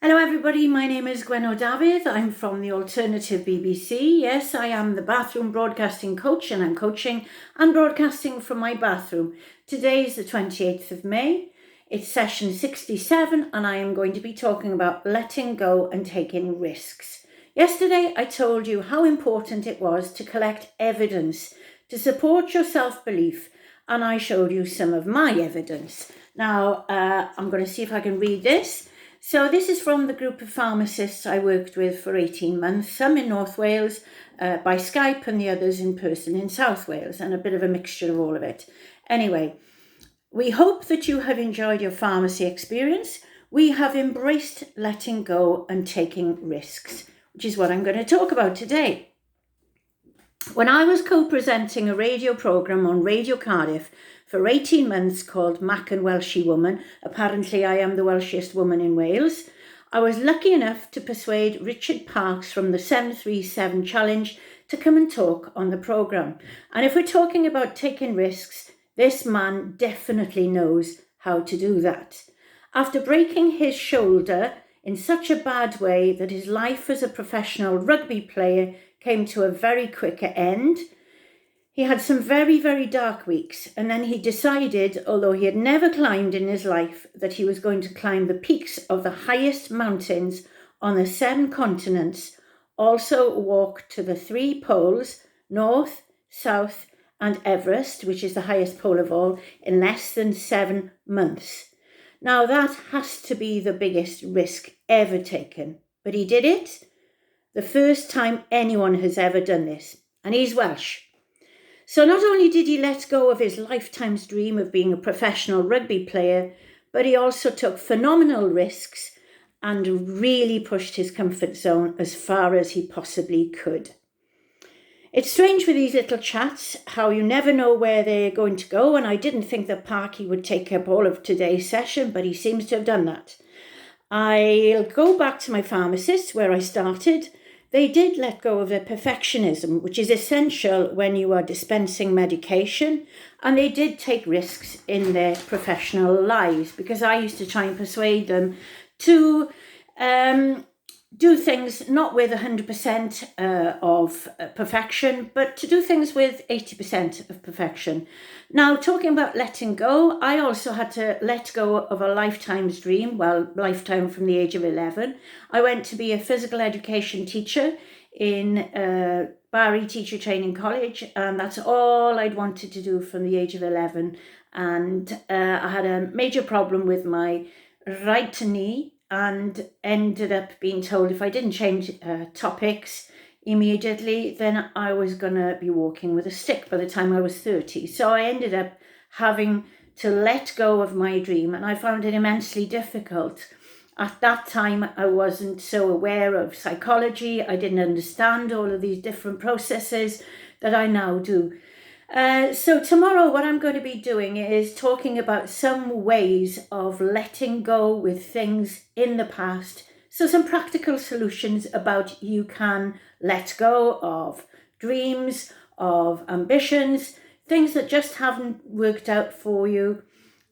Hello everybody, my name is Gwenno Dafydd. I'm from the Alternative BBC. Yes, I am the bathroom broadcasting coach and I'm coaching and broadcasting from my bathroom. Today is the 28th of May. It's session 67 and I am going to be talking about letting go and taking risks. Yesterday I told you how important it was to collect evidence to support your self-belief, and I showed you some of my evidence. Now I'm going to see if I can read this. So this is from the group of pharmacists I worked with for 18 months, some in North Wales by Skype and the others in person in South Wales, and a bit of a mixture of all of it. Anyway, we hope that you have enjoyed your pharmacy experience. We have embraced letting go and taking risks, which is what I'm going to talk about today. When I was co-presenting a radio programme on Radio Cardiff for 18 months called Mac and Welshie Woman, apparently I am the Welshiest woman in Wales, I was lucky enough to persuade Richard Parks from the 737 Challenge to come and talk on the programme. And if we're talking about taking risks, this man definitely knows how to do that. After breaking his shoulder in such a bad way that his life as a professional rugby player came to a very quick end, he had some very, very dark weeks, and then he decided, although he had never climbed in his life, that he was going to climb the peaks of the highest mountains on the 7 continents, also walk to the 3 poles, North, South, and Everest, which is the highest pole of all, in less than 7 months. Now that has to be the biggest risk ever taken, but he did it. The first time anyone has ever done this, and he's Welsh. So not only did he let go of his lifetime's dream of being a professional rugby player, but he also took phenomenal risks and really pushed his comfort zone as far as he possibly could. It's strange with these little chats, how you never know where they're going to go, and I didn't think that Parky would take up all of today's session, but he seems to have done that. I'll go back to my pharmacist where I started. They did let go of their perfectionism, which is essential when you are dispensing medication, and they did take risks in their professional lives, because I used to try and persuade them to do things not with 100% of perfection, but to do things with 80% of perfection. Now, talking about letting go, I also had to let go of a lifetime's dream, lifetime from the age of 11. I went to be a physical education teacher in Barry Teacher Training College, and that's all I'd wanted to do from the age of 11. And I had a major problem with my right knee, and ended up being told if I didn't change topics immediately, then I was going to be walking with a stick by the time I was 30. So I ended up having to let go of my dream, and I found it immensely difficult. At that time, I wasn't so aware of psychology. I didn't understand all of these different processes that I now do. So tomorrow what I'm going to be doing is talking about some ways of letting go with things in the past. So some practical solutions about you can let go of dreams, of ambitions, things that just haven't worked out for you.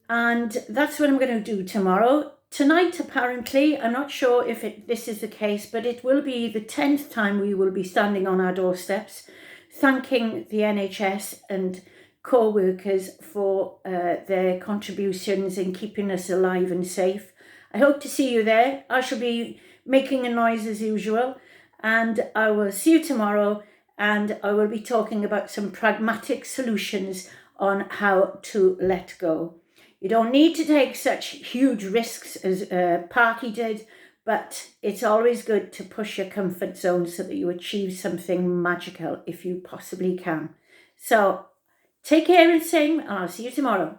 And that's what I'm going to do tomorrow. Tonight, apparently, I'm not sure if this is the case, but it will be the 10th time we will be standing on our doorsteps thanking the NHS and core workers for their contributions in keeping us alive and safe. I hope to see you there. I shall be making a noise as usual, and I will see you tomorrow, and I will be talking about some pragmatic solutions on how to let go. You don't need to take such huge risks as Parky did, but it's always good to push your comfort zone so that you achieve something magical if you possibly can. So take care and sing, and I'll see you tomorrow.